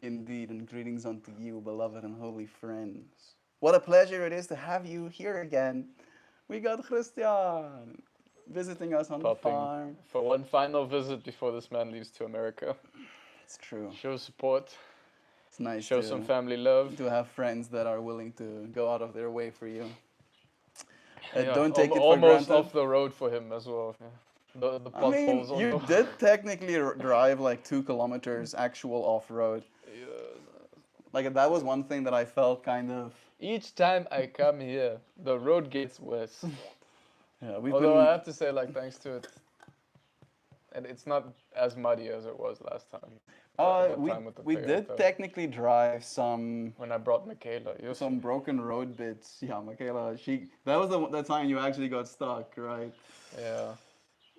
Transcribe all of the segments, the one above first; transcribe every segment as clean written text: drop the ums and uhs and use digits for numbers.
Indeed, and greetings unto you, beloved and holy friends. What a pleasure it is to have you here again. We got Christian visiting us on the Popping farm. for one final visit before this man leaves to America. It's true. Show support, It's nice show some to family love. have friends that are willing to go out of their way for you. Yeah, Don't take it for almost granted. off the road for him as well. Yeah. The I mean, potholes on you the. did technically drive like 2 kilometers actual off road. Yeah. Like that was one thing that I felt kind of. Each time I come here, the road gets worse. Yeah, we've Although I been. have to say, like, thanks to it, and it's not as muddy as it was last time. That We time with the we did Toyota. technically drive some When I brought Michaela, you see. broken road bits. Yeah, Michaela, that was the time you actually got stuck, right? Yeah.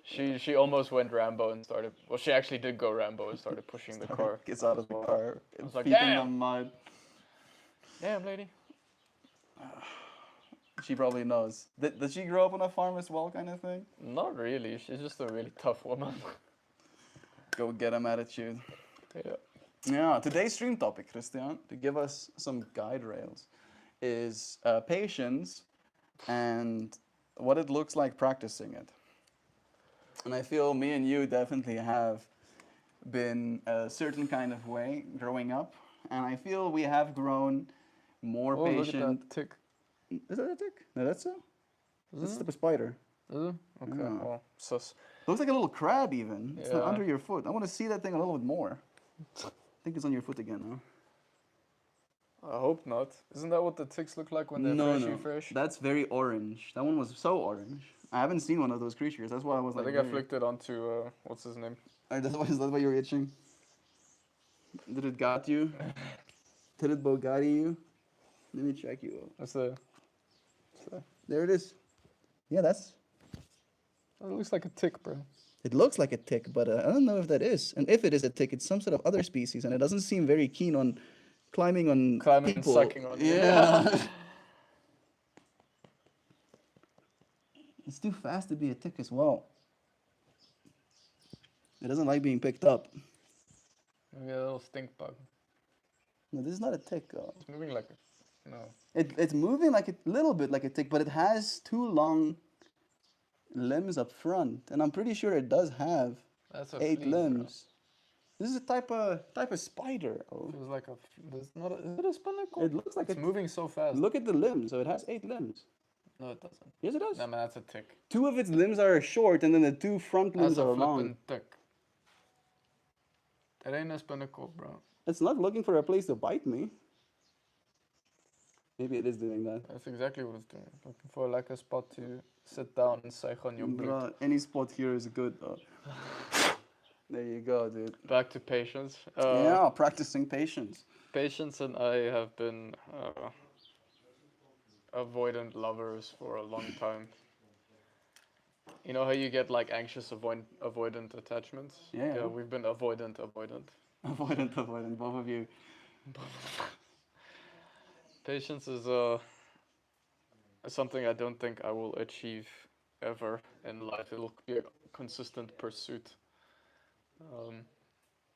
She almost went Rambo and started. Well, she actually did go Rambo and started pushing the car. Gets out of the car, I was like, feet in the damn, mud. damn, lady. She probably knows. Did she grow up on a farm as well, kind of thing? Not really. She's just a really tough woman. Go get 'em attitude. Yeah. Yeah, today's stream topic, Christian, to give us some guide rails, is patience and what it looks like practicing it. And I feel me and you definitely have been a certain kind of way growing up, and I feel we have grown more Oh, look at patient. that tick. Is that a tick? No, that's a. That's Is a spider. it? Is it? Okay. Yeah. Well, sus. Looks like a little crab even. It's not Yeah. under your foot. I want to see that thing a little bit more. I think it's on your foot again, huh? I hope not. Isn't that what the ticks look like when they're No, freshy no. fresh? That's very orange. That one was so orange. I haven't seen one of those creatures. That's why I was I like. think I flicked it onto what's his name? Is that why you're itching? Did it got you? Did it bogati you? Let me check you. What's the? There it is. Yeah, that's. It looks like a tick, bro. It looks like a tick, but I don't know if that is. And if it is a tick, it's some sort of other species, and it doesn't seem very keen on climbing on Climbing and people. sucking on you. Yeah. It's too fast to be a tick as well. It doesn't like being picked up. Maybe a little stink bug. No, this is not a tick. It's moving like a. No. It's moving like a little bit like a tick, but it has two long limbs up front, and I'm pretty sure it does have That's a 8 flea, bro. limbs. This is a type of spider. Oh. Feels like a. There's not. Is it a spinnacle? It looks like It's moving so fast. Look at the limbs. So it has 8 limbs. No, it doesn't. Yes, it does. No, man, that's a tick. 2 of its limbs are short, and then the 2 front limbs That's a are long. flippin' tick. That ain't a spinnacle, bro. It's not looking for a place to bite me. Maybe it is doing that. That's exactly what it's doing. Looking for like a spot to sit down and psych on your blood. Bruh, any spot here is good. There you go, dude. Back to patience. Yeah, practicing patience. Patience and I have been avoidant lovers for a long time. You know how you get like anxious avoidant attachments? Yeah. We've been avoidant. Avoidant, both of you. Patience is something I don't think I will achieve ever in life. It'll be a consistent pursuit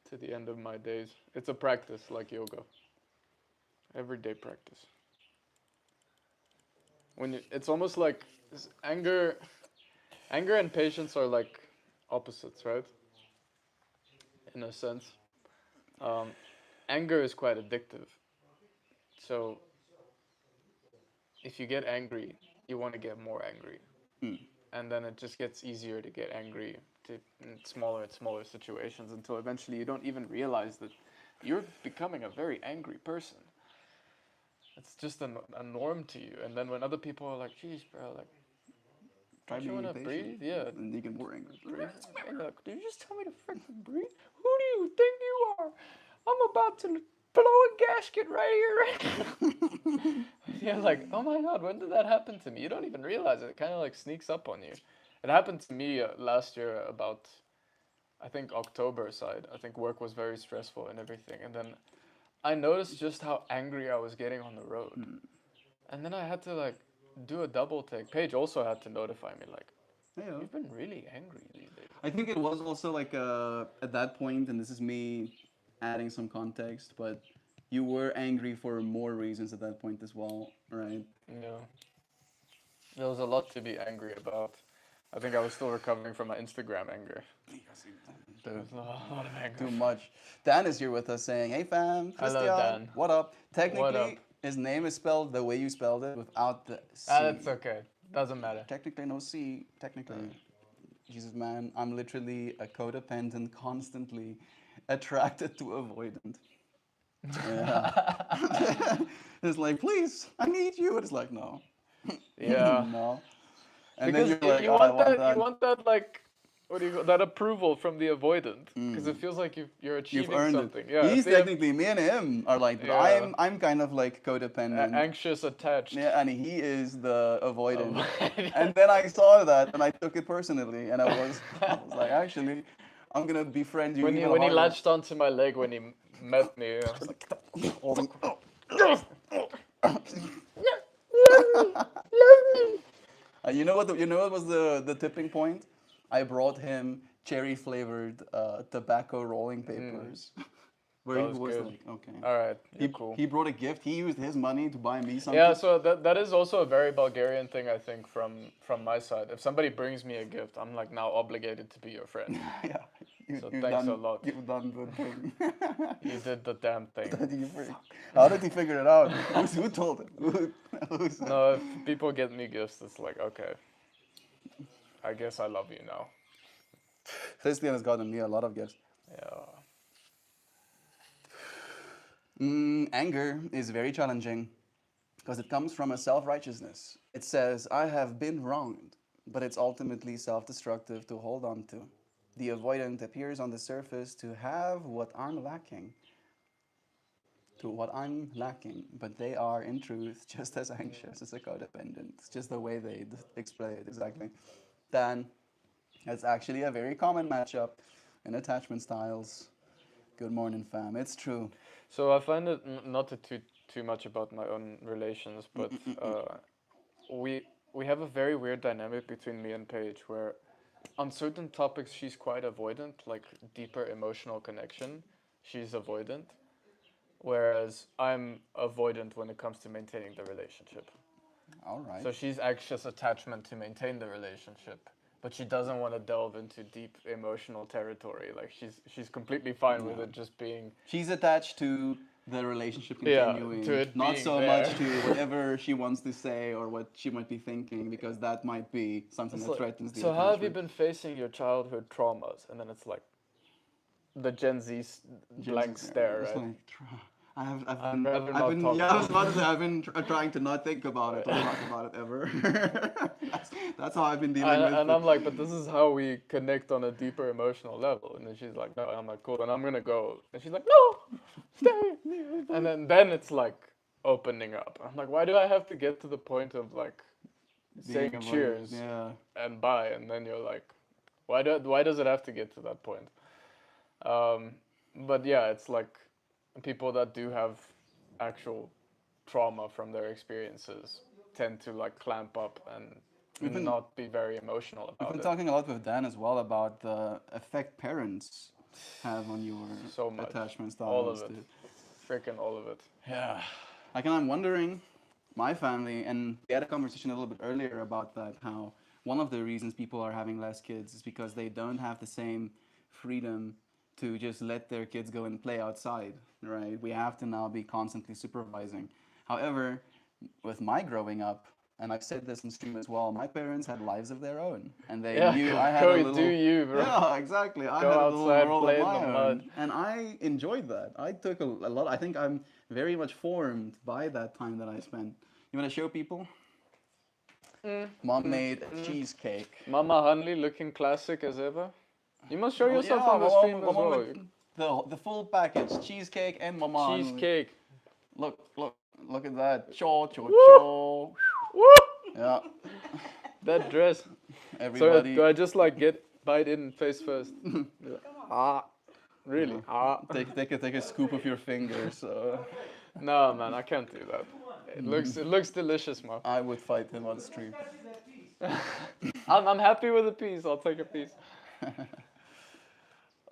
to the end of my days. It's a practice like yoga. Everyday practice. It's almost like anger and patience are like opposites, right? In a sense. Anger is quite addictive. So if you get angry, you want to get more angry. And then it just gets easier to get angry in smaller and smaller situations until eventually you don't even realize that you're becoming a very angry person. It's just a norm to you. And then when other people are like, geez, bro, like, Try don't you being want to patient. breathe? Yeah. And you get more angry. Breathe. And like, did you just tell me to freaking breathe? Who do you think you are? I'm about to blow a gasket right here. You're like, oh my god, when did that happen to me? You don't even realize it. It kind of like sneaks up on you. It happened to me last year about, I think, October side. I think work was very stressful and everything. And then I noticed just how angry I was getting on the road. And then I had to like do a double take. Paige also had to notify me like, Yeah. you've been really angry these days. I think it was also like at that point, and this is me adding some context, but you were angry for more reasons at that point as well, right? Yeah. There was a lot to be angry about. I think I was still recovering from my Instagram anger. There was a lot of anger. Too much. Dan is here with us saying, "Hey fam, Hello, Christian, Dan. what up?" Technically, What up? his name is spelled the way you spelled it, without the C. That's okay. Doesn't matter. Technically, no C. Technically, Jesus man, I'm literally a codependent, constantly attracted to avoidant. Yeah. It's like, please, I need you. And it's like, no. Yeah. No. And Because then you're like, you oh, I want want that. You that. want that like. What do you call that approval from the avoidant? Because it feels like you're You've achieving earned something. it. Yeah. He's if they have technically, me and him are like, but Yeah. I'm kind of like codependent. Anxious attached. Yeah, and he is the avoidant. Avoidant. And then I saw that and I took it personally, and I was like, actually, I'm gonna befriend you When even he harder. latched onto my leg when he met me, I was like, Holding- you know what was the tipping point? I brought him cherry flavored tobacco rolling papers. Where That he was was good. like, okay. all right, you're cool. He brought a gift. He used his money to buy me something. Yeah, so that is also a very Bulgarian thing, I think, from my side. If somebody brings me a gift, I'm like now obligated to be your friend. Yeah. So You've thanks done, a lot. You've done good thing. You did the damn thing. How did he figure it out? Who told him? Who's No, if people get me gifts, it's like, okay, I guess I love you now. Christian has gotten me a lot of gifts. Yeah. Anger is very challenging because it comes from a self-righteousness. It says, I have been wronged, but it's ultimately self-destructive to hold on to. The avoidant appears on the surface to have what I'm lacking. But they are, in truth, just as anxious as a codependent. It's just the way they explain it, exactly. Then, it's actually a very common matchup in attachment styles. Good morning, fam. It's true. So I find it not to too much about my own relations, but we have a very weird dynamic between me and Paige, where on certain topics she's quite avoidant, like deeper emotional connection. She's avoidant, whereas I'm avoidant when it comes to maintaining the relationship. All right. So she's anxious attachment to maintain the relationship, but she doesn't want to delve into deep emotional territory. Like she's completely fine with it just being. She's attached to the relationship Yeah, continuing, to it not being so there. much to whatever she wants to say or what she might be thinking, because that might be something that threatens the So how have you attachment. been facing your childhood traumas? And then it's like the Gen Z blank stare, It's right? like, I've I'd been, rather I've not been, talk yeah, I was about about to say, I've been trying to not think about it or talk about it ever. that's how I've been dealing with And it. I'm like, but this is how we connect on a deeper emotional level. And then she's like, no. And I'm like, cool. And I'm gonna go. And she's like, no, stay. And then it's like opening up. I'm like, why do I have to get to the point of like saying Being avoidant, cheers yeah. and bye? And then you're like, why does it have to get to that point? But yeah, it's like people that do have actual trauma from their experiences tend to like clamp up and not be very emotional We've about been it. talking a lot with Dan as well about the effect parents have on your So much. attachment styles. All of it. dude. Freaking all of it. Yeah. Like, and I'm wondering, my family, and we had a conversation a little bit earlier about that, how one of the reasons people are having less kids is because they don't have the same freedom to just let their kids go and play outside, right? We have to now be constantly supervising. However, with my growing up, and I've said this in stream as well, my parents had lives of their own, and they Yeah, knew go, I had go a little. do you, bro. Yeah, exactly. I Go had a little outside, world play of in my the own, mud. and I enjoyed that. I took a lot. I think I'm very much formed by that time that I spent. You want to show people? Mom made a cheesecake. Mama Hanley looking classic as ever. You must show yourself Yeah, on the my stream mom, as my mom well. made the full package, cheesecake and mama. Cheesecake. Look at that. Cho cho Woo! cho. Woo! Yeah. That dress. So Everybody. do I just like bite in face first? Ah, really? Ah. Take a scoop of your fingers. No, man, I can't do that. It looks delicious, man. I would fight him on stream. I'm happy with a piece. I'll take a piece.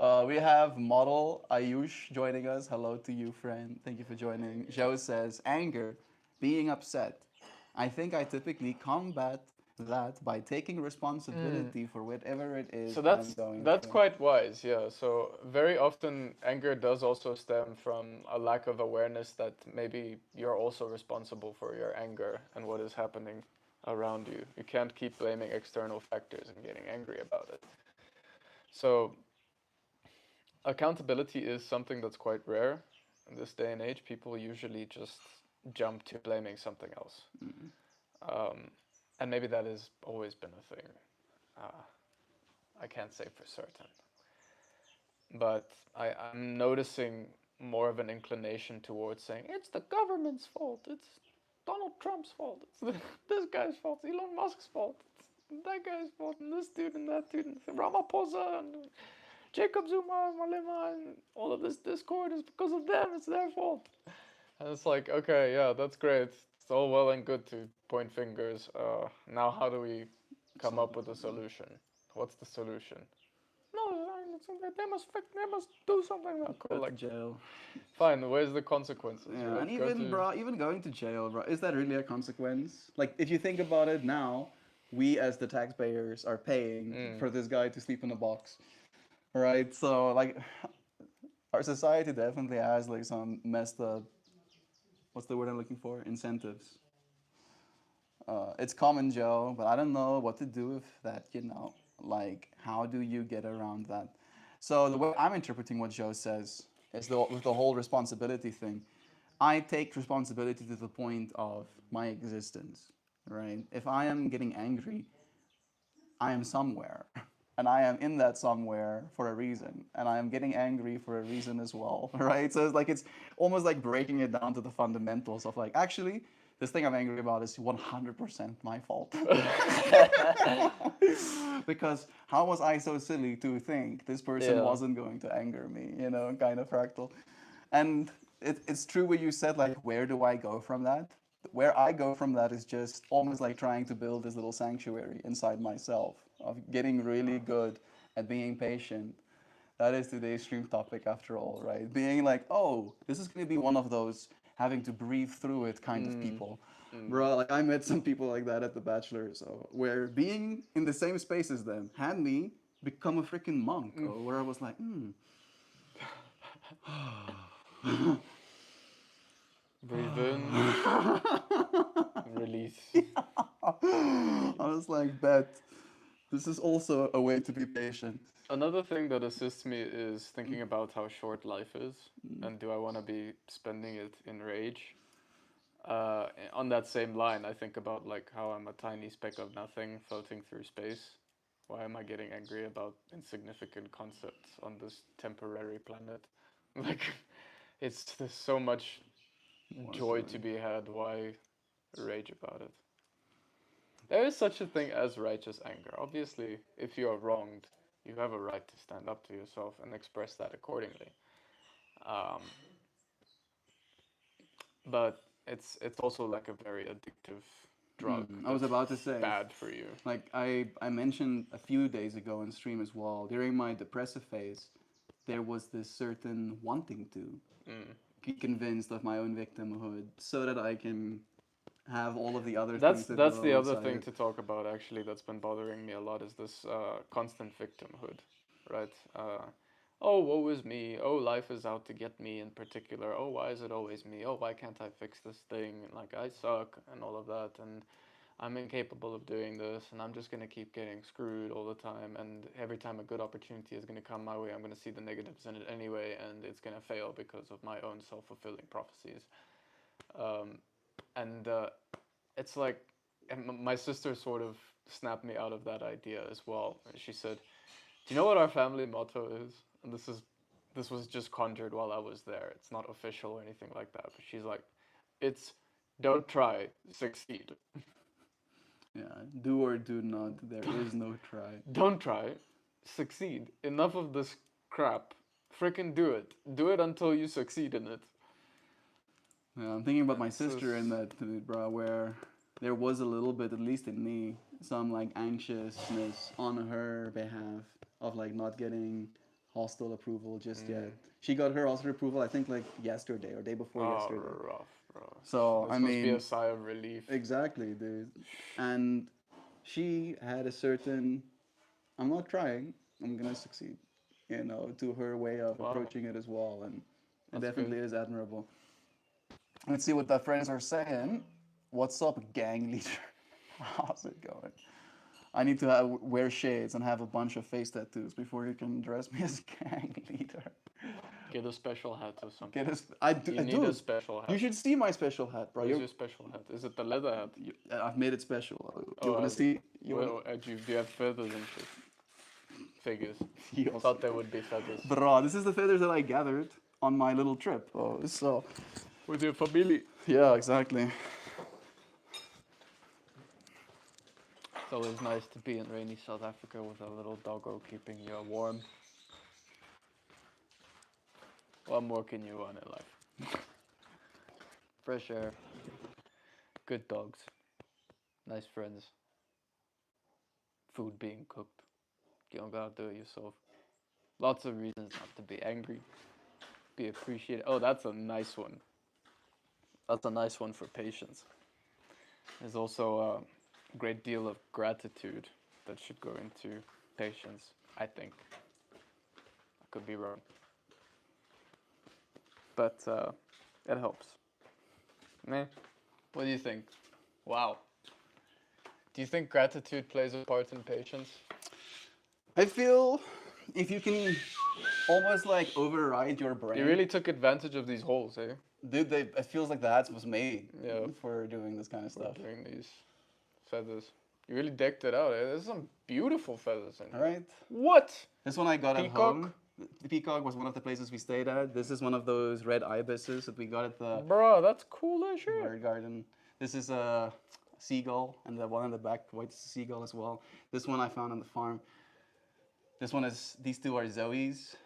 We have model Ayush joining us. Hello to you, friend. Thank you for joining. Joe says, anger, being upset. I think I typically combat that by taking responsibility for whatever it is So I'm that's going that's through. quite wise, yeah. So very often anger does also stem from a lack of awareness that maybe you're also responsible for your anger and what is happening around you. You can't keep blaming external factors and getting angry about it. So accountability is something that's quite rare in this day and age. People usually just jump to blaming something else. Mm. And maybe that has always been a thing. Uh, I can't say for certain. But I'm noticing more of an inclination towards saying it's the government's fault, it's Donald Trump's fault, it's this guy's fault, it's Elon Musk's fault, it's that guy's fault, and this dude and that dude, and Ramaphosa and Jacob Zuma and Malema and all of this discord is because of them, it's their fault. And it's like, okay, yeah, that's great. It's all well and good to point fingers. Now, how do we come up with a solution? What's the solution? No, they must do something. Now. Cool, Go to like, jail. fine. Where's the consequences, Yeah, right? and even, bro, even going to jail, bro, is that really a consequence? Like, if you think about it now, we as the taxpayers are paying for this guy to sleep in a box, right? So, like, our society definitely has like some messed up. What's the word I'm looking for? Incentives. It's common, Joe, but I don't know what to do with that. Like, how do you get around that? So the way I'm interpreting what Joe says is with the whole responsibility thing. I take responsibility to the point of my existence, right? If I am getting angry, I am somewhere. And I am in that somewhere for a reason. And I am getting angry for a reason as well, right? So it's almost like breaking it down to the fundamentals of like, actually, this thing I'm angry about is 100% my fault. Because how was I so silly to think this person yeah. wasn't going to anger me, kind of fractal. And it's true what you said, like, where do I go from that? Where I go from that is just almost like trying to build this little sanctuary inside myself of getting really good at being patient. That is today's stream topic after all, right? Being like, oh, this is going to be one of those having to breathe through it kind of people. Bro, like I met some people like that at the Bachelor, so where being in the same space as them had me become a freaking monk, or where I was like, Breathe in, release. I was like, bet. This is also a way to be patient. Another thing that assists me is thinking about how short life is, and do I want to be spending it in rage? On that same line, I think about like how I'm a tiny speck of nothing floating through space. Why am I getting angry about insignificant concepts on this temporary planet? Like, there's so much joy to be had. Why rage about it? There is such a thing as righteous anger. Obviously, if you are wronged, you have a right to stand up to yourself and express that accordingly. Um, but it's also like a very addictive drug I was that's about to say, bad for you. like I mentioned a few days ago on stream as well, during my depressive phase, there was this certain wanting to be convinced of my own victimhood so that I can have all of the other things that That's go the other alongside thing it. to talk about actually that's been bothering me a lot is this constant victimhood, right? Oh, woe is me. Oh, life is out to get me in particular. Oh, why is it always me? Oh, why can't I fix this thing? And like I suck and all of that and I'm incapable of doing this and I'm just going to keep getting screwed all the time and every time a good opportunity is going to come my way, I'm going to see the negatives in it anyway and it's going to fail because of my own self-fulfilling prophecies. Um, and it's like and my sister sort of snapped me out of that idea as well. She said, "Do you know what our family motto is?" And this was just conjured while I was there. It's not official or anything like that. But she's like, "It's don't try, succeed. Yeah, do or do not. There is no try. Don't try, succeed. Enough of this crap. Freaking do it. Do it until you succeed in it." Yeah, I'm thinking about And my this is sister in that, bro, where there was a little bit, at least in me, some like anxiousness on her behalf of like not getting hostile approval just yet. She got her hostile approval, I think, like yesterday or day before Oh, yesterday. rough, bro. So This I must be mean, a sigh of relief. exactly, dude. And she had a certain, I'm not trying, I'm gonna succeed, to her way of Wow. approaching it as well, and it That's definitely good. is admirable. Let's see what the friends are saying. What's up, gang leader? How's it going? I need to wear shades and have a bunch of face tattoos before you can address me as gang leader. Get a special hat or something. Get us, I do, You need dude. a special hat. You should see my special hat, bro. Where's your special hat? Is it the leather hat? I've made it special. You Oh, wanna see? do you have feathers and shit? Figures. Yes. Thought there would be feathers. Bro, this is the feathers that I gathered on my little trip. Oh, so With your family. yeah, exactly. It's always nice to be in rainy South Africa with a little doggo keeping you warm. What more can you want in life? Fresh air, good dogs, nice friends, food being cooked. You don't gotta do it yourself. Lots of reasons not to be angry. Be appreciated. Oh, that's a nice one. That's a nice one for patience. There's also a great deal of gratitude that should go into patience, I think. I could be wrong. But it helps. Meh. What do you think? Wow. Do you think gratitude plays a part in patience? I feel if you can almost like override your brain. You really took advantage of these holes, eh? Dude, it feels like the hats was made Yeah. for doing this kind of stuff. Doing these feathers. You really decked it out, eh? There's some beautiful feathers in All here. right. What? This one I got at Peacock? home. The peacock was one of the places we stayed at. This is one of those red ibises that we got at the Bro, that's cool as shit. bird garden. This is a seagull, and the one in the back, white seagull as well. This one I found on the farm. This one is, these two are Zoe's,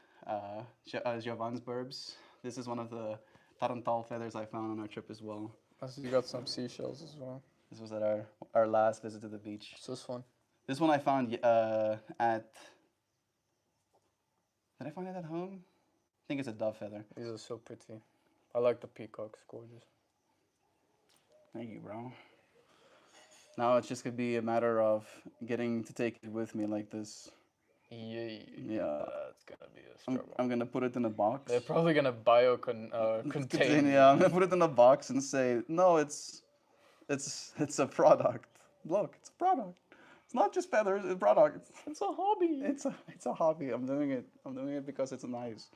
Javan's burbs. This is one of the tarantal feathers I found on our trip as well. So you got some seashells as well. This was at our last visit to the beach. What's this one? This one I found at, did I find it at home? I think it's a dove feather. These are so pretty. I like the peacocks, gorgeous. Thank you, bro. Now it's just gonna be a matter of getting to take it with me like this. Yeah. Yeah. That's gonna be a struggle. I'm gonna put it in a box. They're probably gonna contain. Yeah, I'm gonna put it in a box and say, no, it's a product. Look, it's a product. It's not just feathers, it's a product. It's a hobby. It's a hobby. I'm doing it because it's nice.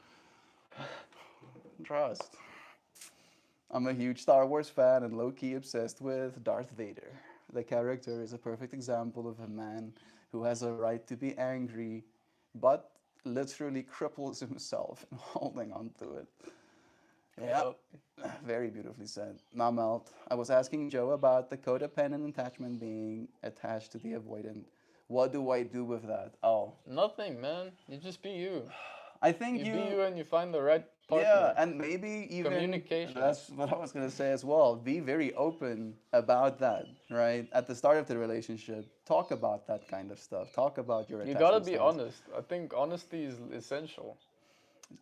Trust. I'm a huge Star Wars fan and low-key obsessed with Darth Vader. The character is a perfect example of a man who has a right to be angry, but literally cripples himself in holding on to it. Yeah, very beautifully said. Now, Melt, I was asking Joe about the codependent attachment being attached to the avoidant. What do I do with that? Oh, Nothing, man. You just be you. I think You be you and you find the right partner. yeah, and maybe even Communication. That's what I was gonna say as well. Be very open about that, right? At the start of the relationship, talk about that kind of stuff. Talk about your. You gotta attachment be styles. honest. I think honesty is essential.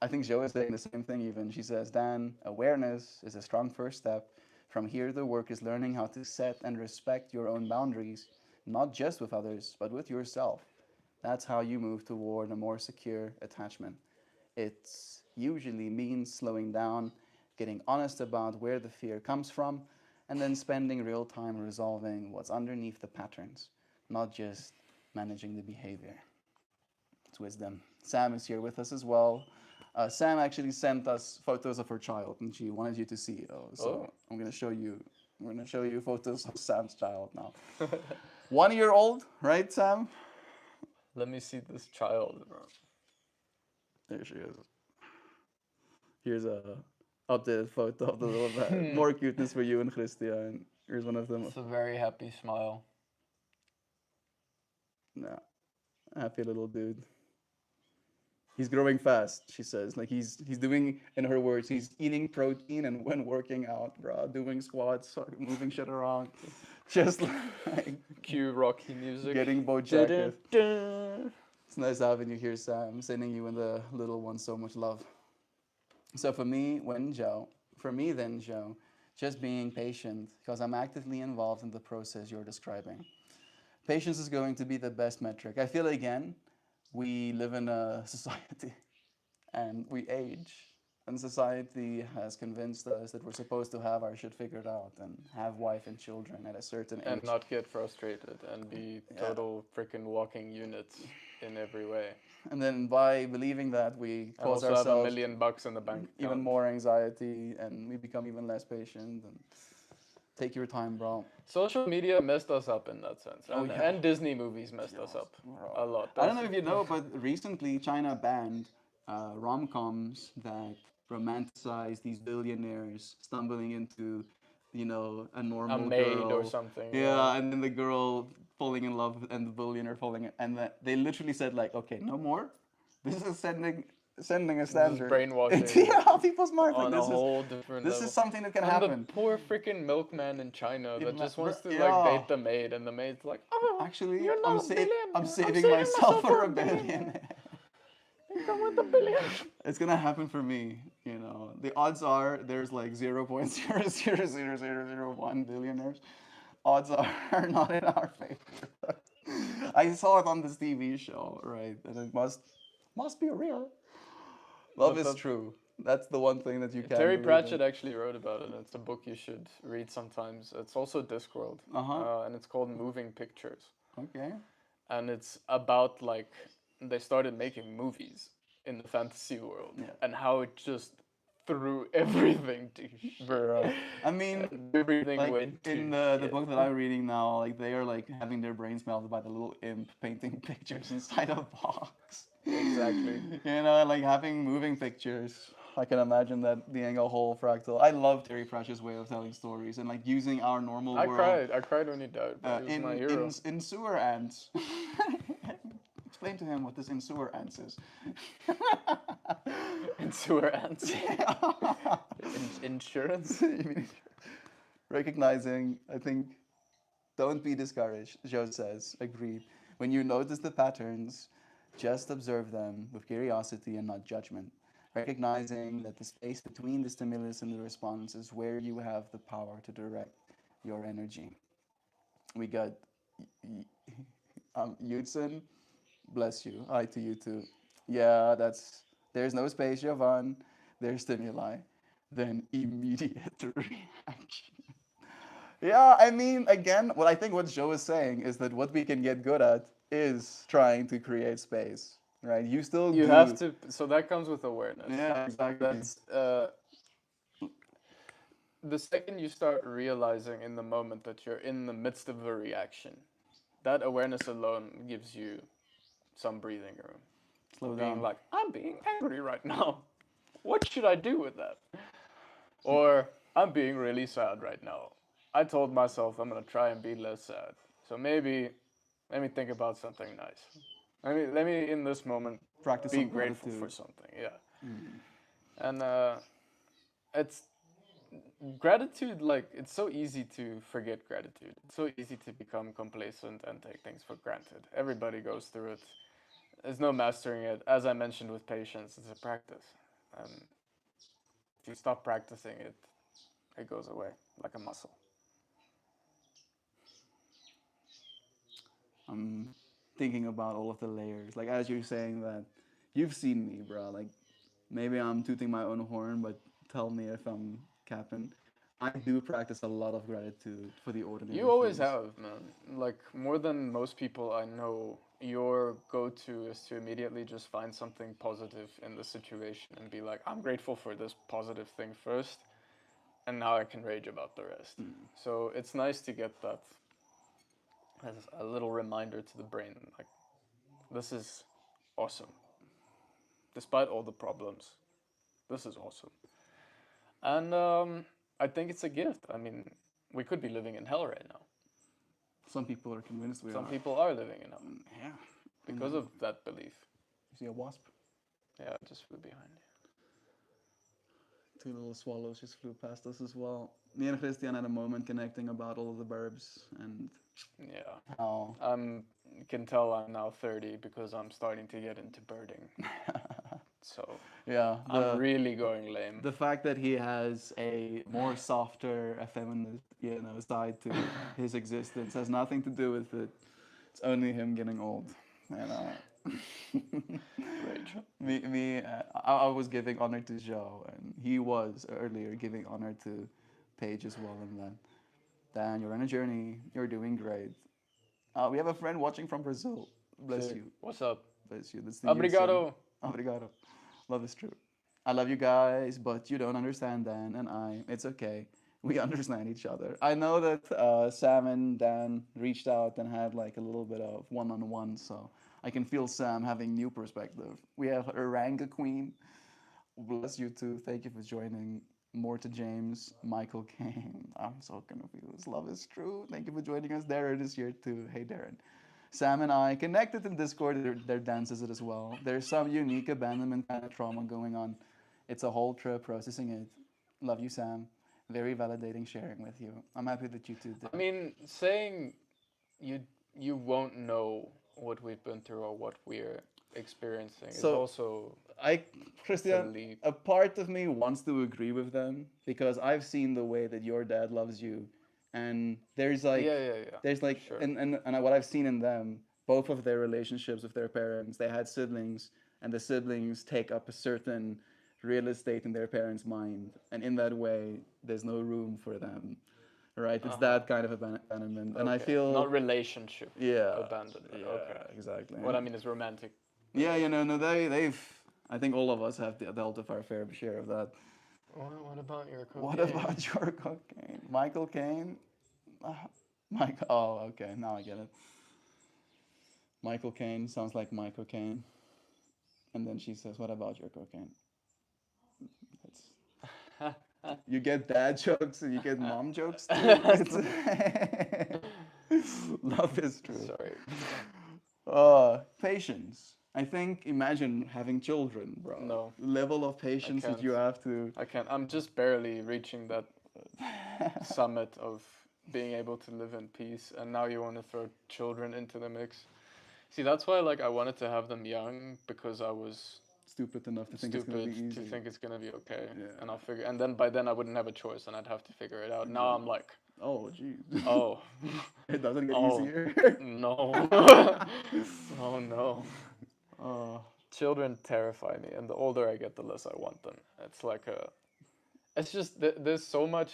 I think Joe is saying the same thing. Even she says, Dan, awareness is a strong first step. From here, the work is learning how to set and respect your own boundaries, not just with others, but with yourself. That's how you move toward a more secure attachment. It usually means slowing down, getting honest about where the fear comes from, and then spending real time resolving what's underneath the patterns, not just managing the behavior. It's wisdom. Sam is here with us as well. Sam actually sent us photos of her child, and she wanted you to see. So I'm gonna show you. I'm gonna show you photos of Sam's child now. 1 year old, right, Sam? Let me see this child. There she is. Here's a updated photo of the little man. More cuteness for you and Christian. Here's one of them. It's a very happy smile. Yeah, happy little dude. He's growing fast, she says. Like he's doing, in her words, he's eating protein and when working out, bro, doing squats, moving shit around, just like Cue Rocky music. getting Bojack. It's nice having you here, Sam. Sending you and the little one so much love. So for me then, Joe, just being patient because I'm actively involved in the process you're describing. Patience is going to be the best metric. I feel again, we live in a society and we age, and society has convinced us that we're supposed to have our shit figured out and have wife and children at a certain And age. not get frustrated and be Yeah. total freaking walking units in every way. And then by believing that, we And cause also have ourselves $1,000,000 in the bank account. even more anxiety and we become even less patient. And take your time, bro. Social media messed us up in that sense. Oh, And, yeah. and Disney movies messed us up a lot. I don't know if you know, but recently China banned rom-coms that romanticize these billionaires stumbling into, a a normal maid girl. or something. Yeah, and then the girl falling in love and the billionaire falling, and they literally said like, okay, no more. This is sending a This is standard. brainwashing Yeah, people's minds like on a this whole different this level. is something that can And happen. the poor freaking milkman in China that just wants to Yeah. like date the maid, and the maid's like, oh, Actually, you're not I'm a billion. I'm saving myself for a billion. You come with a billion. It's gonna happen for me. The odds are there's like 0.0000001 billionaires. Odds are not in our favor. I saw it on this TV show, right? And it must be real. Love is true. That's the one thing that you can't. Terry believe Pratchett in. actually wrote about it. It's a book you should read sometimes. It's also Discworld, Uh-huh. and it's called Moving Pictures. Okay. And it's about like they started making movies in the fantasy world, Yeah. and how it just threw everything to shit. Bro. I mean, And everything like went to in the shit. book that I'm reading now, like they are like having their brains melted by the little imp painting pictures inside a box. Exactly. Like having moving pictures. I can imagine that being a whole fractal. I love Terry Pratchett's way of telling stories and like using our normal I world. cried. I cried when he died. He was in, my hero. in sewer ants. Explain to him what this in sewer ants is. In sewer ants. Insurance. Recognizing, I think, don't be discouraged, Joe says, agreed. When you notice the patterns, just observe them with curiosity and not judgment. Recognizing that the space between the stimulus and the response is where you have the power to direct your energy. We got Yudson, bless you. Hi to you too. Yeah, there's no space, Jovan. There's stimuli. Then immediate reaction. Yeah, I mean, again, what Joe is saying is that what we can get good at is trying to create space, right? You still You do. have to. So that comes with awareness. Yeah, exactly. That's the second you start realizing in the moment that you're in the midst of a reaction, that awareness alone gives you some breathing room. Slow Being down. like, I'm being angry right now. What should I do with that? Or I'm being really sad right now. I told myself I'm gonna try and be less sad. So maybe let me think about something nice. Let me in this moment Practice be some grateful gratitude. for something. Yeah. And it's gratitude, like it's so easy to forget gratitude. It's so easy to become complacent and take things for granted. Everybody goes through it. There's no mastering it. As I mentioned with patience, it's a practice. And if you stop practicing it, it goes away like a muscle. I'm thinking about all of the layers. Like as you're saying that, you've seen me, bro. Like maybe I'm tooting my own horn, but tell me if I'm capping. I do practice a lot of gratitude for the ordinary. You always things. have, man. Like more than most people I know, your go-to is to immediately just find something positive in the situation and be like, I'm grateful for this positive thing first, and now I can rage about the rest. So it's nice to get that as a little reminder to the brain, like, this is awesome. Despite all the problems, this is awesome. And I think it's a gift. I mean, we could be living in hell right now. Some people are convinced we Some are. people are living in hell Yeah. because of that belief. You see a wasp? Yeah, it just flew behind you. Two little swallows just flew past us as well. Me and Christian had a moment connecting about all of the verbs and Yeah. how. You can tell I'm now 30 because I'm starting to get into birding. So Yeah, I'm really going lame. the fact that he has a more softer, effeminate, side to his existence has nothing to do with it. It's only him getting old. And Rage. I was giving honor to Joe, and he was earlier giving honor to Paige as well. And then, Dan, you're on a journey. You're doing great. We have a friend watching from Brazil. Bless Sick. you. What's up? Bless you. That's the you, son. Obrigado. Obrigado. Love is true. I love you guys, but you don't understand Dan and I. It's okay. We understand each other. I know that Sam and Dan reached out and had like a little bit of one-on-one, so I can feel Sam having new perspective. We have Oranga Queen. Bless you too. Thank you for joining. Morta James, Michael Kane. I'm so confused. Love is true. Thank you for joining us. Darren is here too. Hey, Darren. Sam and I connected in Discord. Their dances it as well. There's some unique abandonment kind of trauma going on. It's a whole trip processing it. Love you, Sam. Very validating sharing with you. I'm happy that you two did. I mean, saying you won't know what we've been through or what we're experiencing is So, also Christian, leap. a part of me wants to agree with them because I've seen the way that your dad loves you, and there's like, Yeah. Sure. and what I've seen in them, both of their relationships with their parents, they had siblings, and the siblings take up a certain real estate in their parents' mind, and in that way, there's no room for them, right? It's that kind of abandonment, and I Okay. feel Not relationship yeah, abandonment. Okay. exactly. What I mean is romantic. Yeah, no, they've. I think all of us have dealt with our fair share of that. What about your cocaine? What about your cocaine, Michael Caine? Mike. Oh, okay. Now I get it. Michael Caine sounds like my cocaine, and then she says, "What about your cocaine?" It's, you get dad jokes and you get mom jokes too. Love is true. Sorry. Patience. I think imagine having children, bro. No. Level of patience that you have to. I can't. I'm just barely reaching that summit of being able to live in peace, and now you want to throw children into the mix. See, that's why like I wanted to have them young because I was Stupid enough to think it's gonna be easy. it's gonna be okay, Yeah. and I'll figure. And then by then I wouldn't have a choice, and I'd have to figure it out. Now I'm like, oh, geez. oh, It doesn't get Oh. easier. no, oh no. Children terrify me, and the older I get, the less I want them. It's like it's just there's so much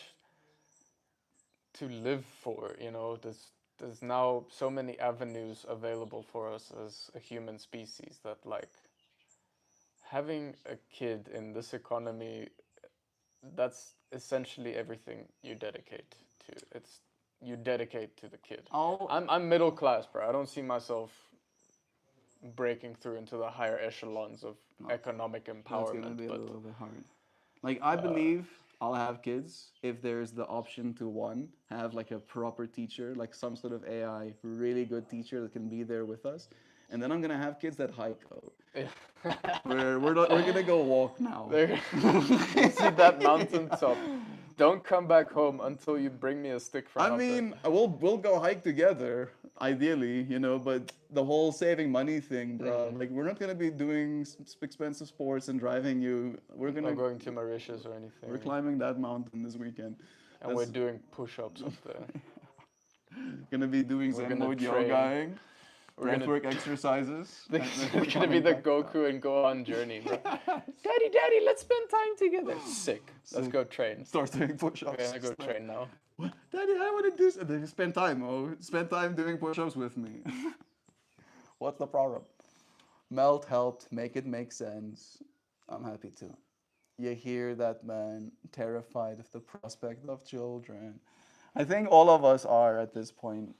to live for, you know. There's now so many avenues available for us as a human species that like having a kid in this economy, that's essentially everything you dedicate to. It's you dedicate to the kid. I'm middle class, bro. I don't see myself breaking through into the higher echelons of economic That's gonna empowerment. be a But little bit hard. Like I believe I'll have kids if there's the option to one have like a proper teacher, like some sort of AI really good teacher that can be there with us, and then I'm gonna have kids that hike out. We're gonna go walk now. there, you see that mountaintop. Don't come back home until you bring me a stick from I up there. mean, we'll go hike together, ideally, but the whole saving money thing, bro. Like we're not gonna be doing expensive sports and driving you. We're gonna Not going to Mauritius or anything. we're climbing that mountain this weekend. And we're doing push-ups up there. Gonna be doing We're Zen gonna mode train. yogaing, We're gonna- breathwork exercises. We're gonna be the Goku and go on journey, bro. Daddy, let's spend time together. Sick. Let's go train. Start doing push-ups. We're gonna go train now. What? Daddy, I want to do something. Spend time, spend time doing push-ups with me. What's the problem? Melt helped make it make sense. I'm happy to. You hear that, man? Terrified of the prospect of children. I think all of us are at this point,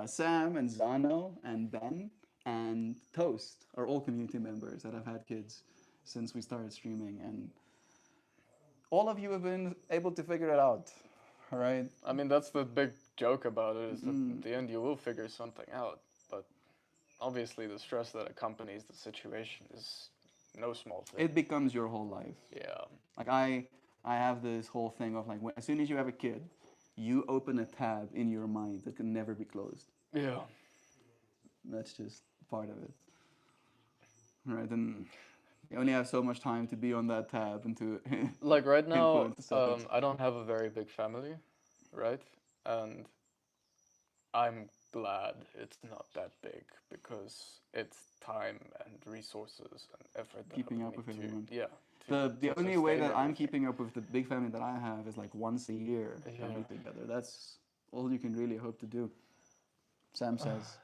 Sam and Zano and Ben and Toast are all community members that have had kids since we started streaming, and all of you have been able to figure it out, all right? I mean, that's the big joke about it, is that at the end you will figure something out. But obviously the stress that accompanies the situation is no small thing. It becomes your whole life. Yeah. Like I have this whole thing of like as soon as you have a kid, you open a tab in your mind that can never be closed. Yeah. That's just part of it, right? And you only have so much time to be on that tab and to Like right now, influence the settings. I don't have a very big family, right? And I'm glad it's not that big because it's time and resources and effort that Keeping I up would with need everyone. to, yeah. The to only way sustain that I'm everything. keeping up with the big family that I have is like once a year Yeah. we together. That's all you can really hope to do. Sam says,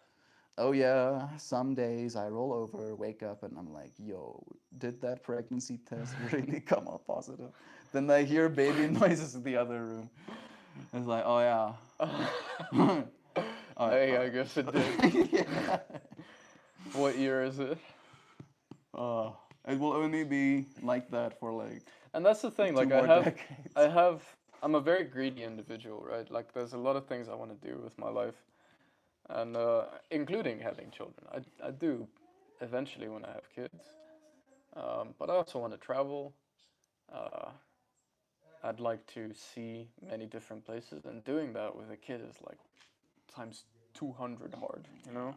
"Oh yeah, some days I roll over, wake up, and I'm like, yo, did that pregnancy test really come up positive?" Then I hear baby noises in the other room. It's like, oh yeah. Hey, I guess it did. Yeah. What year is it? It will only be like that for like And that's the thing, 2 like more decades. I'm a very greedy individual, right? Like there's a lot of things I want to do with my life, and including having children. I do eventually when I have kids, but I also want to travel. Uh, I'd like to see many different places, and doing that with a kid is like times 200 hard, you know?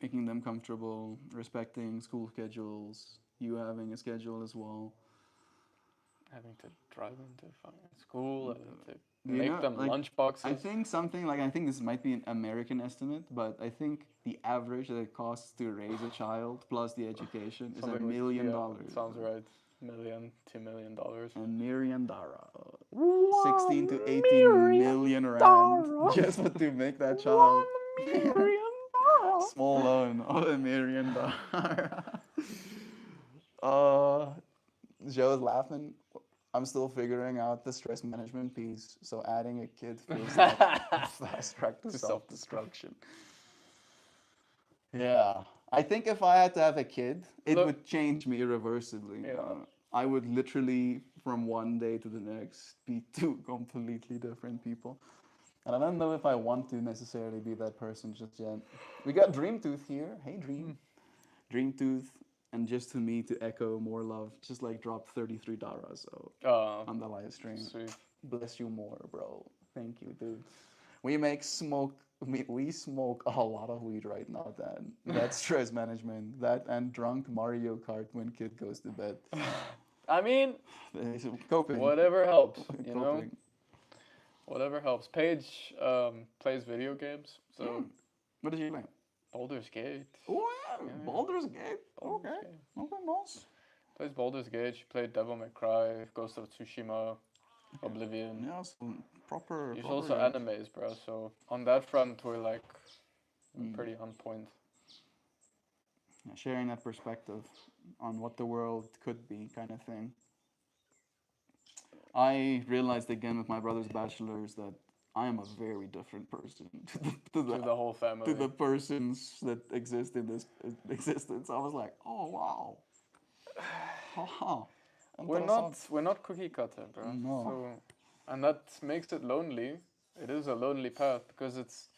Making them comfortable, respecting school schedules, you having a schedule as well. Having to drive them to fucking school, having to You make know, them like lunch I boxes. think something like I think this might be an American estimate, but I think the average that it costs to raise a child plus the education is Something $1 like, million. yeah, sounds right. Million, $2 million. $1 million. 16 to 1 18 million million rand dollar. just to make that 1 child. million dollar. Small loan of $1 million. uh, Joe is laughing. I'm still figuring out the stress management piece. So adding a kid feels like a fast track to self-destruction. Yeah. I think if I had to have a kid, it Look, would change me irreversibly. yeah. I would literally, from one day to the next, be two completely different people. And I don't know if I want to necessarily be that person just yet. We got Dream Tooth here. Hey, Dream. Dream Tooth. And just to me, to echo more love, just like dropped $33 on the live stream. Sweet. Bless you more, bro. Thank you, dude. We make smoke. We smoke a lot of weed right now. Then that's stress management. That and drunk Mario Kart when kid goes to bed. I mean, Coping. whatever helps, you know? Coping. Whatever helps. Paige plays video games, so What did you play? Baldur's Gate. Oh yeah, Baldur's Gate. Baldur's Okay. Gate. Okay, nice. Plays Baldur's Gate. She played Devil May Cry, Ghost of Tsushima, Oblivion. Yeah, some proper. She's proper also animes, bro. So on that front, we're like pretty on point. Sharing that perspective on what the world could be, kind of thing. I realized again with my brother's bachelors that I am a very different person To the whole family. to the persons that exist in this existence. I was like, oh wow, haha. We're not cookie cutter, bro. No. So, and that makes it lonely. It is a lonely path because it's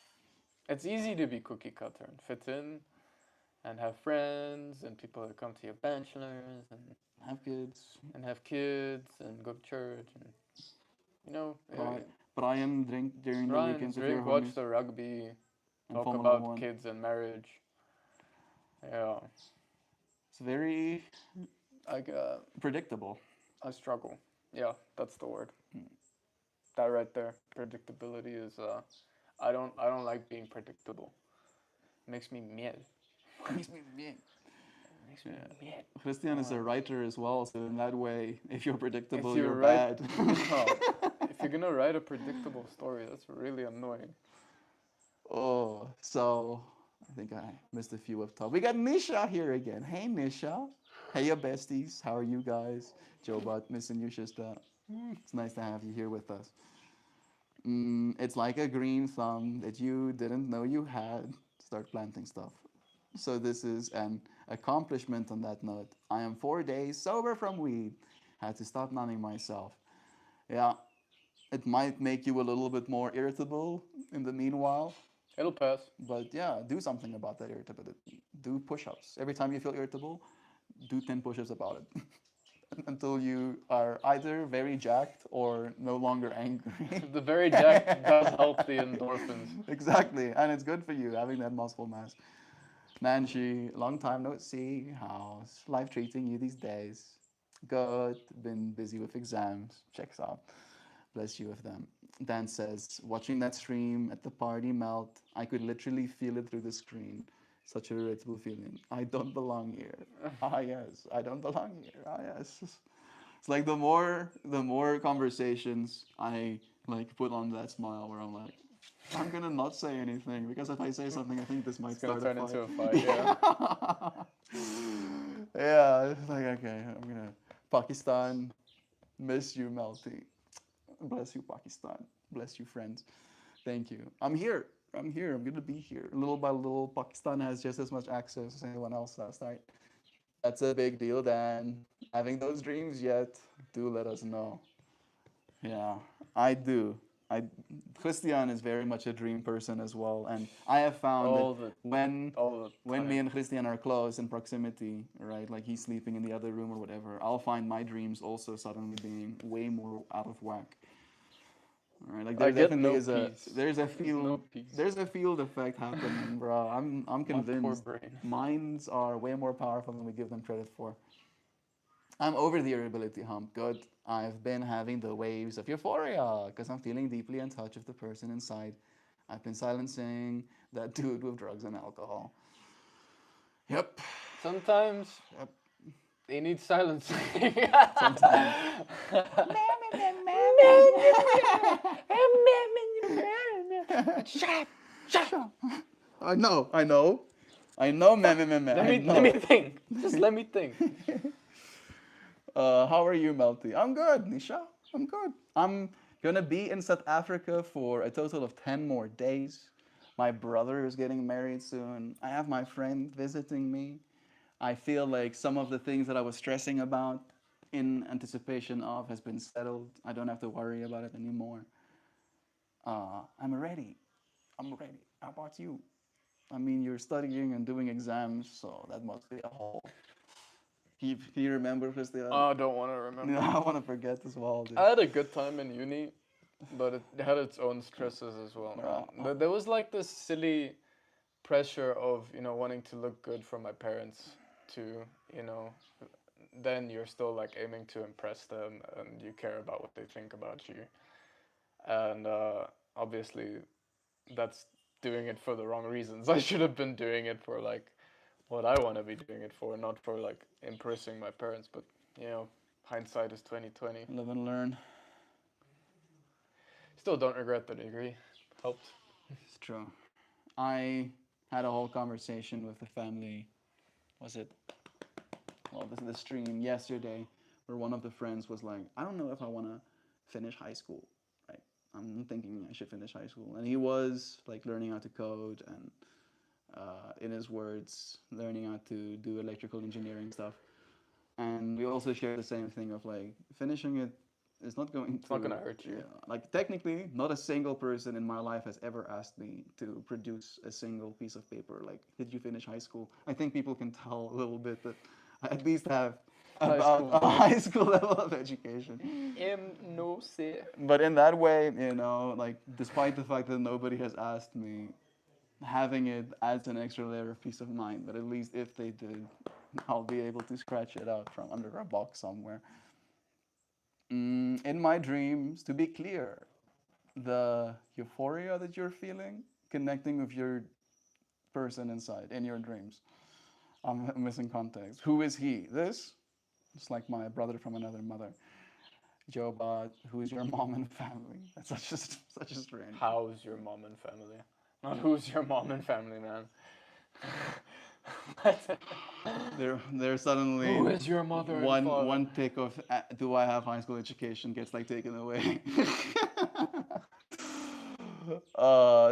easy to be cookie cutter and fit in, and have friends and people that come to your bachelors and have kids. have kids and go to church and you know. Brian drink during the Ryan, weekends with drink, your watch homies. the rugby, And talk Formula about 1. kids and marriage. Yeah, It's very I predictable. I struggle. Yeah, that's the word. That right there, predictability is. I don't like being predictable. Makes me miel. Makes me big. Makes me miel. Christian is a writer as well, so in that way, if you're predictable, you're you're right- bad. If you're gonna write a predictable story, that's really annoying. Oh, so I think I missed a few up top. We got Nisha here again. Hey, Nisha. Hey, your besties. How are you guys? Joe Butt, missing you, sister. It's nice to have you here with us. It's like a green thumb that you didn't know you had. Start planting stuff. So this is an accomplishment on that note. I am 4 days sober from weed. Had to stop numbing myself. Yeah, it might make you a little bit more irritable in the meanwhile. It'll pass. But yeah, do something about that irritability. Do push-ups. Every time you feel irritable, do 10 push-ups about it. Until you are either very jacked or no longer angry. The very jack does help the endorphins. Exactly, and it's good for you having that muscle mass. Nancy, long time no see. How's life treating you these days? Good. Been busy with exams. Checks out. Bless you with them. Dan says, watching that stream at the party melt, I could literally feel it through the screen. Such a relatable feeling. I don't belong here. Ah yes, I don't belong here. Ah yes. It's like the more conversations I like put on that smile where I'm like, I'm gonna not say anything because if I say something, I think this might It's gonna start turn a into a fight. fight, yeah. Yeah, it's like okay, I'm gonna Pakistan, miss you, Melty. Bless you, Pakistan. Bless you, friends. Thank you. I'm here. I'm here. I'm gonna be here. Little by little, Pakistan has just as much access as anyone else does, right? That's a big deal, Dan. Having those dreams yet? Do let us know. Yeah, I do. I Christian is very much a dream person as well, and I have found that All the when all the when time. me and Christian are close in proximity, right, like he's sleeping in the other room or whatever, I'll find my dreams also suddenly being way more out of whack. Right, like I there get definitely no is a peace. there's a There's no field peace. there's a field effect happening, bro. I'm My poor convinced brain. minds are way more powerful than we give them credit for. I'm over the irritability hump. Good. I've been having the waves of euphoria because I'm feeling deeply in touch with the person inside. I've been silencing that dude with drugs and alcohol. Yep. Sometimes Yep. they need silencing. Sometimes. Shut up! Shut up! I know. I know. I know, man. Let me think. Just let me think. How are you, Melty? I'm good, Nisha. I'm good. I'm gonna be in South Africa for a total of 10 more days. My brother is getting married soon. I have my friend visiting me. I feel like some of the things that I was stressing about in anticipation of has been settled. I don't have to worry about it anymore. I'm ready. I'm ready. How about you? I mean, you're studying and doing exams, so that must be a whole. Can you remember, Christian? I don't want to remember. I want to forget as well, dude. I had a good time in uni, but it had its own stresses as well, man. There was like this silly pressure of, wanting to look good for my parents too, then you're still like aiming to impress them and you care about what they think about you. And obviously that's doing it for the wrong reasons. I should have been doing it for like what I want to be doing it for, not for like impressing my parents, but hindsight is 2020. Live and learn. Still don't regret the degree. Helped. It's true. I had a whole conversation with the family. Was it? Well, this is the stream yesterday, where one of the friends was like, "I don't know if I want to finish high school. Right? I'm thinking I should finish high school." And he was like learning how to code and, in his words, learning how to do electrical engineering stuff. And we also share the same thing of like finishing it is not going It's to not gonna hurt you. yeah, like technically not a single person in my life has ever asked me to produce a single piece of paper like did you finish high school. I think people can tell a little bit that I at least have High about school a knowledge. high school level of education. No sé. But in that way, like despite the fact that nobody has asked me, having it adds an extra layer of peace of mind. But at least if they did, I'll be able to scratch it out from under a box somewhere. In my dreams, to be clear, the euphoria that you're feeling, connecting with your person inside in your dreams. I'm missing context. Who is he? This? It's like my brother from another mother. Joe Bot, who is your mom and family? That's such a strange. How's your mom and family? Not who's your mom and family, man. They're suddenly Who is your mother and father? one pick of do I have high school education gets like taken away.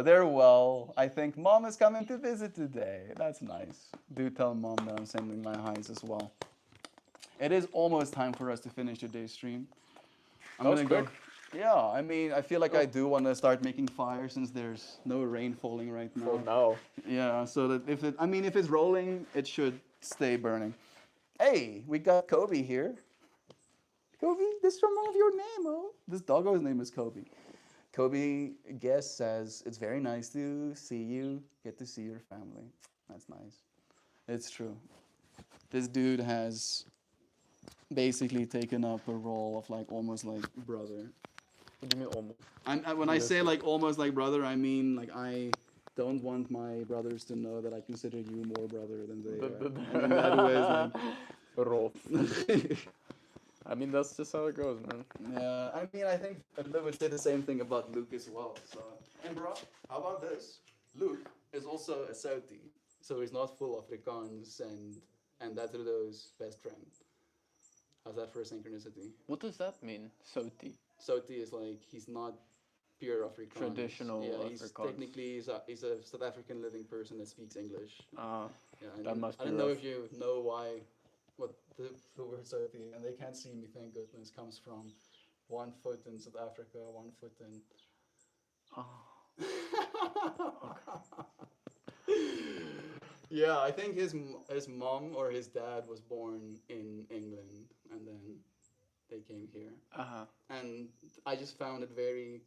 They're well. I think mom is coming to visit today. That's nice. Do tell mom that I'm sending my highs as well. It is almost time for us to finish today's stream. I'm That was gonna go. quick. Yeah, I mean, I feel like I do want to start making fire since there's no rain falling right now. For now. Yeah, so that if it's rolling, it should stay burning. Hey, we got Kobe here. Kobe, this reminds of your name, oh. This doggo's name is Kobe. Kobe guest says, it's very nice to see you, get to see your family. That's nice. It's true. This dude has basically taken up a role of like almost like brother. What do you mean almost? When I say like almost like brother, I mean like I don't want my brothers to know that I consider you more brother than they are. And in that way, it's Rolf. like. I mean, that's just how it goes, man. Yeah, I mean, I think they would say the same thing about Luke as well. So, and bro, how about this? Luke is also a Saudi, so he's not full Afrikaans and that's Trudeau's best friend. How's that for a synchronicity? What does that mean, Soti? Saudi is like he's not pure Afrikaans. Traditional Yeah, he's Afrikaans. technically he's a South African living person that speaks English. Yeah, that must I be don't know rough. if you know why, what the word Saudi, and they can't see me, thank goodness, comes from 1 foot in South Africa, 1 foot in. Yeah, I think his mom or his dad was born in England, and then they came here. And I just found it very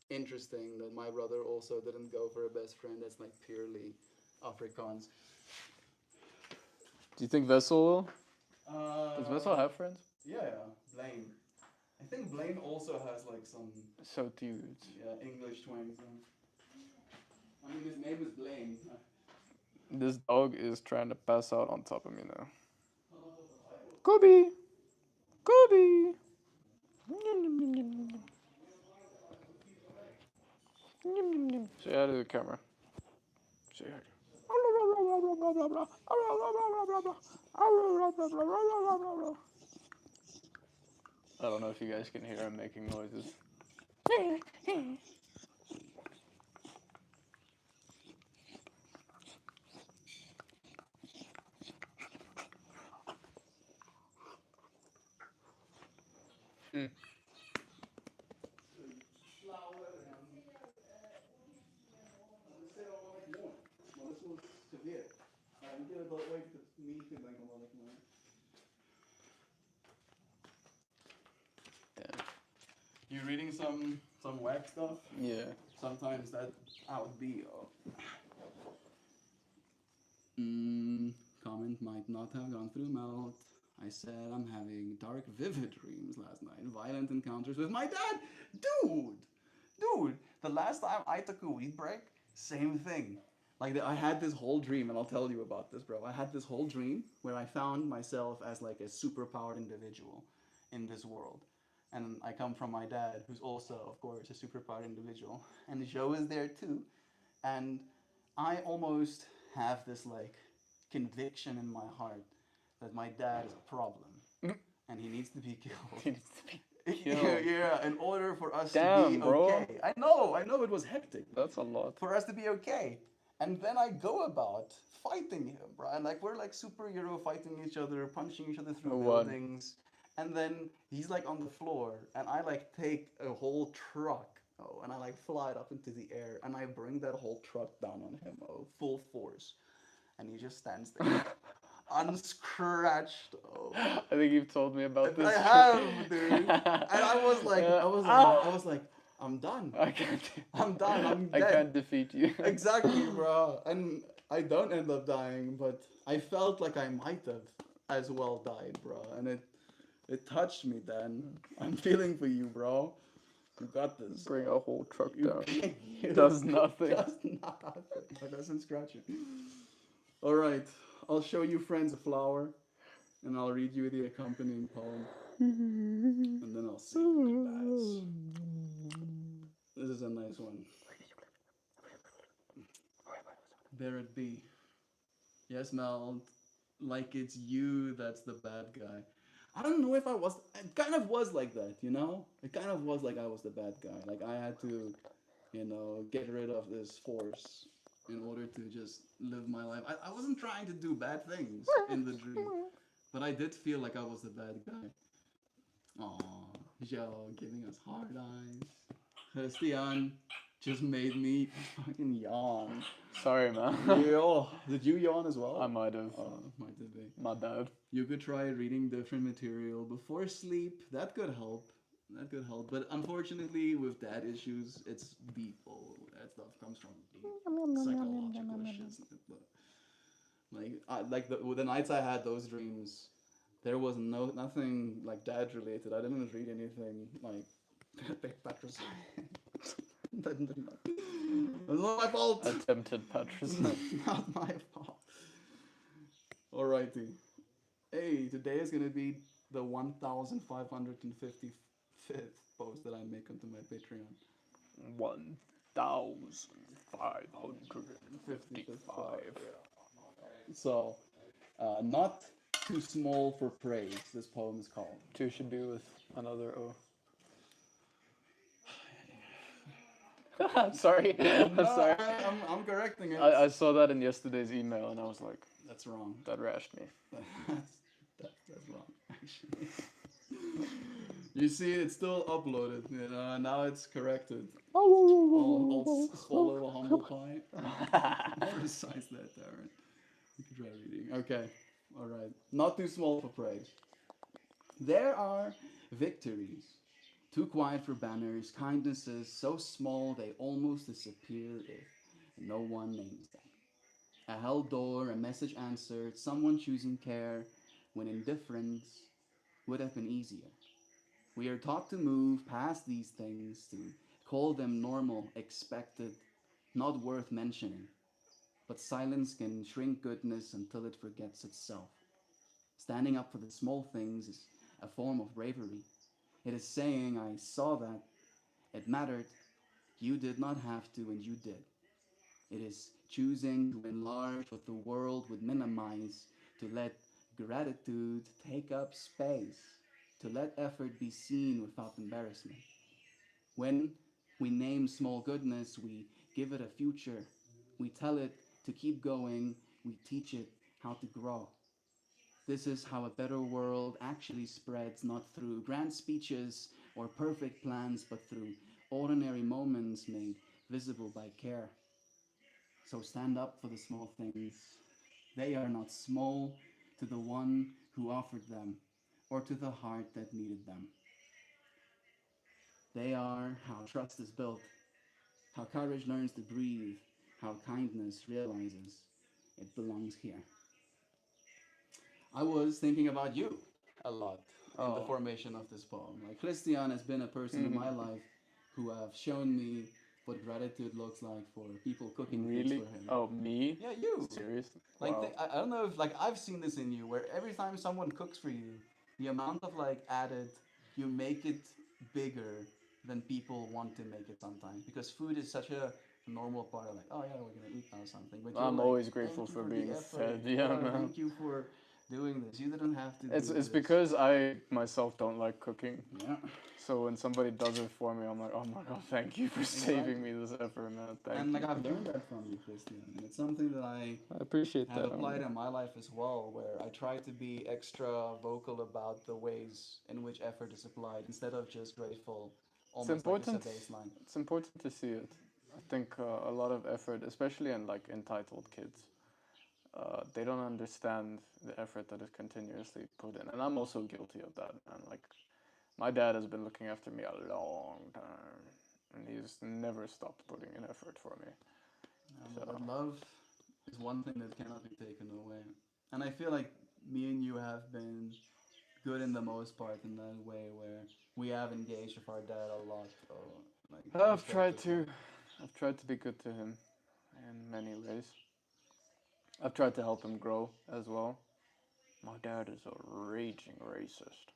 interesting that my brother also didn't go for a best friend that's like purely Afrikaans. Do you think Vessel will? Does Vessel have friends? Yeah, Blaine. I think Blaine also has like some Soti roots. English twang. I mean, his name is Blaine. This dog is trying to pass out on top of me now. Kobe! Kobe! Say hi to the camera. Say hi. I don't know if you guys can hear him making noises. You reading some whack stuff? Yeah. Sometimes that I would be. Comment might not have gone through Melt. I said I'm having dark, vivid dreams last night. Violent encounters with my dad. Dude. The last time I took a weed break, same thing. Like I had this whole dream, and I'll tell you about this, bro. I had this whole dream where I found myself as like a superpowered individual in this world. And I come from my dad, who's also, of course, a superpowered individual. And Joe is there too. And I almost have this like conviction in my heart that my dad is a problem and he needs to be killed. He needs to be killed. Yeah, in order for us to Damn, be bro. okay. I know it was hectic. That's a lot. For us to be okay. And then I go about fighting him, bro. And like we're like superhero fighting each other, punching each other through buildings. And then he's like on the floor, and I like take a whole truck, and I like fly it up into the air, and I bring that whole truck down on him, full force. And he just stands there, unscratched, I think you've told me about this. I have, dude. And I was like, I'm done. I'm done. I'm dead. I can't defeat you. Exactly, bro. And I don't end up dying, but I felt like I might have as well died, bro. And it touched me then. I'm feeling for you, bro. You got this. Bring a whole truck down. Does Does nothing. Does nothing. It doesn't scratch it. All right. I'll show you friends a flower, and I'll read you the accompanying poem. And then I'll say goodbyes. This is a nice one. There it be. Yes, Mel, like it's you that's the bad guy. I don't know if I was, it kind of was like that, you know? It kind of was like I was the bad guy. Like I had to, get rid of this force in order to just live my life. I wasn't trying to do bad things in the dream, but I did feel like I was the bad guy. Aww. Yo, giving us hard eyes. Christian just made me fucking yawn. Sorry, man. Yo, did you yawn as well? I might have. Might have been. My bad. You could try reading different material before sleep. That could help. That could help. But unfortunately, with dad issues, it's deep. All that stuff comes from deep psychological shit. But like the nights I had those dreams, there was nothing like dad related. I didn't read anything like patricide. That's not my fault. Attempted patricide. Not my fault. Alrighty. Hey, today is gonna be the 1,555th post that I make onto my Patreon. 1,555. So, not too small for praise. This poem is called. Two should be with another O. I'm sorry. I'm No, sorry. I'm correcting it. I saw that in yesterday's email and I was like, That's wrong. that rashed me. That's wrong, actually. You see, it's still uploaded. You know, now it's corrected. All small little humble pie. Besides that, Darren. You can try reading. Okay. All right. Not too small for praise. There are victories, too quiet for banners, kindnesses so small they almost disappear if no one names them. A held door, a message answered, someone choosing care when indifference would have been easier. We are taught to move past these things, to call them normal, expected, not worth mentioning. But silence can shrink goodness until it forgets itself. Standing up for the small things is a form of bravery. It is saying, I saw that, it mattered, you did not have to, and you did. It is choosing to enlarge what the world would minimize, to let gratitude take up space, to let effort be seen without embarrassment. When we name small goodness, we give it a future. We tell it to keep going. We teach it how to grow. This is how a better world actually spreads, not through grand speeches or perfect plans, but through ordinary moments made visible by care. So stand up for the small things. They are not small to the one who offered them or to the heart that needed them. They are how trust is built, how courage learns to breathe, how kindness realizes it belongs here. I was thinking about you a lot in the Oh. formation of this poem. Like Christian has been a person in my life who have shown me what gratitude looks like for people cooking things Really? for him. Oh, me? Yeah, you. Seriously? Like Wow. I don't know if like I've seen this in you where every time someone cooks for you, the amount of like added you make it bigger than people want to make it sometimes because food is such a normal part of like oh yeah we're gonna eat now something but you're I'm like always thank grateful you for for being the effort fed. Yeah, thank man. you for doing this you didn't have to do It's this because I myself don't like cooking. yeah So when somebody does it for me, I'm like, oh my god, thank you for saving me this effort, man. Thank and like you. I've learned that from you Christian and it's something that I I appreciate have that. applied in my life as well, where I try to be extra vocal about the ways in which effort is applied instead of just grateful, It's almost like it's a important. baseline. It's important to see it. I think a lot of effort, especially in like entitled kids, they don't understand the effort that is continuously put in, and I'm also guilty of that, man. Like my dad has been looking after me a long time, and he's never stopped putting in effort for me. So But love is one thing that cannot be taken away. And I feel like me and you have been good in the most part in that way where we have engaged with our dad a lot. Like I've tried respectively. to, I've tried to be good to him in many ways. I've tried to help him grow as well. My dad is a raging racist,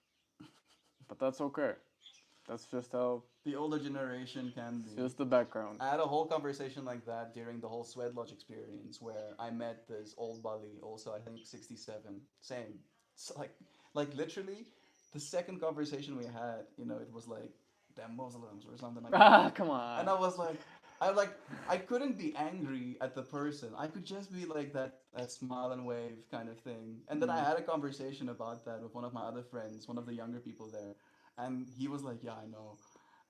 but that's okay. That's just how. The older generation can It's be. just the background. I had a whole conversation like that during the whole Sweat Lodge experience where I met this old Bali, also I think 67. Same. It's like literally the second conversation we had, it was like damn Muslims or something like Ah, that. come on. And I couldn't be angry at the person. I could just be like that smile and wave kind of thing. And then I had a conversation about that with one of my other friends, one of the younger people there. And he was like, yeah, I know.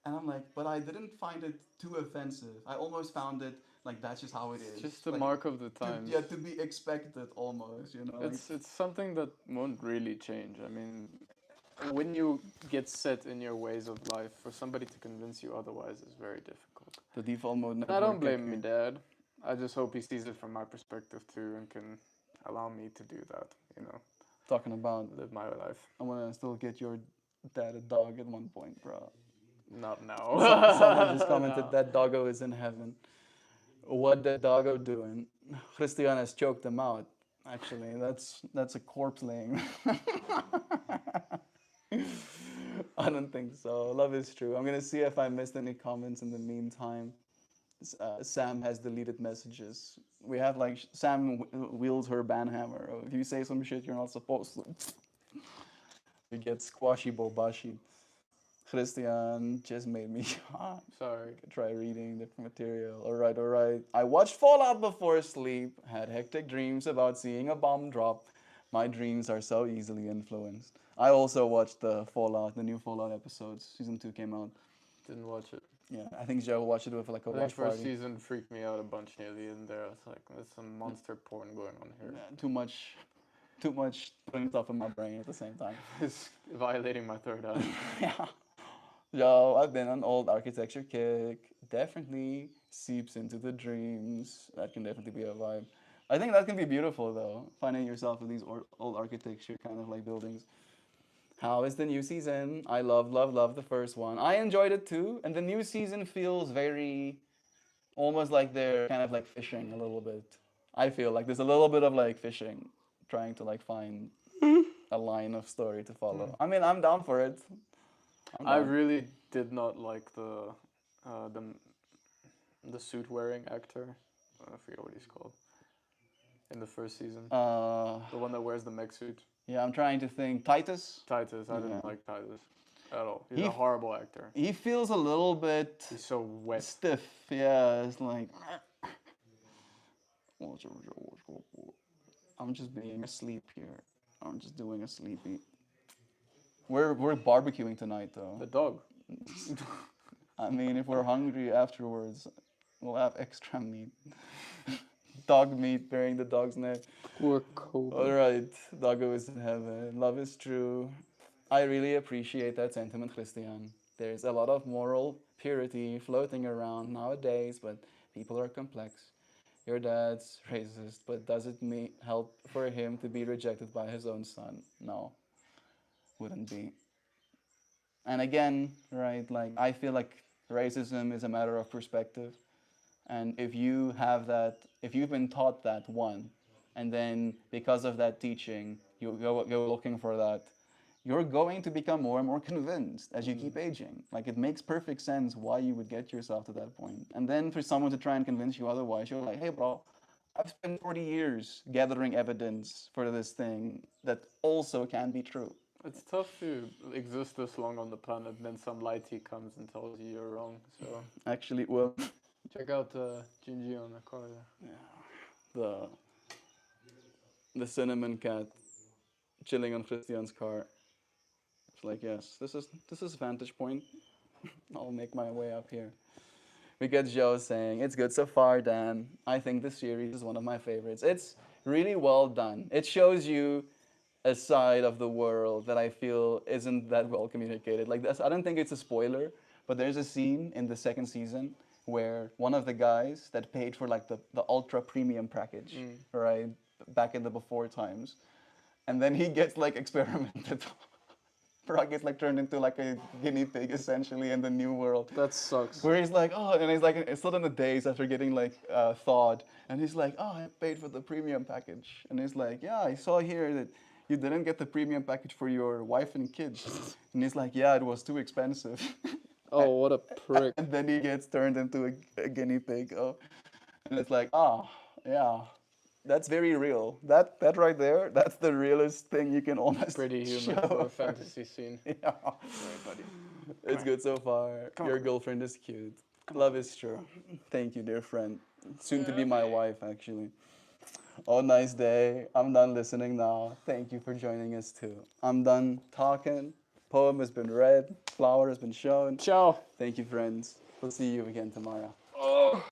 And I'm like, but I didn't find it too offensive. I almost found it like that's just how it It's is. just the Like mark of the to times. yeah, to be expected almost, you know, like It's something that won't really change. I mean, when you get set in your ways of life, for somebody to convince you otherwise is very difficult. the default mode And I never don't kick blame me, in. Dad. I just hope he sees it from my perspective too and can allow me to do that. You know, Talking about, live my life. I want to still get your dad a dog at one point, bro. Not now. Someone just commented No. that doggo is in heaven. What that doggo doing? Christian has choked him out. Actually, that's a corpse laying. I don't think so. Love is true. I'm gonna see if I missed any comments in the meantime. Sam has deleted messages. We have like Sam wields her banhammer. If you say some shit you're not supposed to, you get squashy bobashi. Christian just made me Sorry. try reading different material. All right. I watched Fallout before sleep. Had hectic dreams about seeing a bomb drop. My dreams are so easily influenced. I also watched the Fallout, the new Fallout episodes. Season 2 came out. Didn't watch it. Yeah, I think Joe watched it with like a I think watch first party. season freaked me out a bunch near the end there. It's like, there's some monster porn going on here. Yeah, too much putting stuff in my brain at the same time. It's violating my third eye. Yeah. Yo, I've been on old architecture kick. Definitely seeps into the dreams. That can definitely be a vibe. I think that can be beautiful though, finding yourself in these old architecture kind of like buildings. How is the new season? I love the first one. I enjoyed it too, and the new season feels very almost like they're kind of like fishing a little bit. I feel like there's a little bit of like fishing, trying to like find a line of story to follow. I mean, I'm down for it. I'm I down. really did not like uh, the the suit wearing actor. I forget what he's called in the first season. The one that wears the mech suit. Yeah, I'm trying to think. Titus. Titus. I Yeah. didn't like Titus at all. He's He a f- horrible actor. He feels a little bit He's so wet. stiff. Yeah, it's like I'm just being asleep here. I'm just doing a sleepy. We're barbecuing tonight though. The dog. I mean, if we're hungry afterwards, we'll have extra meat. Dog meat bearing the dog's neck. Poor Kobe. All right, doggo is in heaven. Love is true. I really appreciate that sentiment, Christian. There's a lot of moral purity floating around nowadays, but people are complex. Your dad's racist, but does it help for him to be rejected by his own son? No, wouldn't be. And again, right, like I feel like racism is a matter of perspective. And if you have that, if you've been taught that one, and then because of that teaching, you go looking for that, you're going to become more and more convinced as you keep aging. Like it makes perfect sense why you would get yourself to that point. And then for someone to try and convince you otherwise, you're like, hey, bro, I've spent 40 years gathering evidence for this thing that also can be true. It's tough to exist this long on the planet, and then some lighty comes and tells you you're wrong. So Actually, well, check out Gingy on the car there. the the cinnamon cat chilling on Christian's car. It's like, yes, this is vantage point. I'll make my way up here. We get Joe saying, it's good so far, Dan. I think this series is one of my favorites. It's really well done. It shows you a side of the world that I feel isn't that well communicated. Like this, I don't think it's a spoiler, but there's a scene in the second season where one of the guys that paid for like the ultra premium package, right, back in the before times, and then he gets like experimented. Prague gets like turned into like a guinea pig essentially in the new world. That sucks. Where he's like, oh, and he's like, it's still in the days after getting like thawed, and he's like, oh, I paid for the premium package, and he's like, yeah, I saw here that you didn't get the premium package for your wife and kids, and he's like, yeah, it was too expensive. Oh, what a prick. And then he gets turned into a guinea pig. Oh, and it's like, oh, yeah, that's very real. That right there, that's the realest thing you can almost Pretty human show. for a fantasy scene. Yeah. Sorry, buddy. It's good so far. Your girlfriend is cute. Love is true. Thank you, dear friend. Soon to be my wife, actually. Oh, nice day. I'm done listening now. Thank you for joining us too. I'm done talking. Poem has been read. Flower has been shown. Ciao. Thank you, friends. We'll see you again tomorrow. Oh.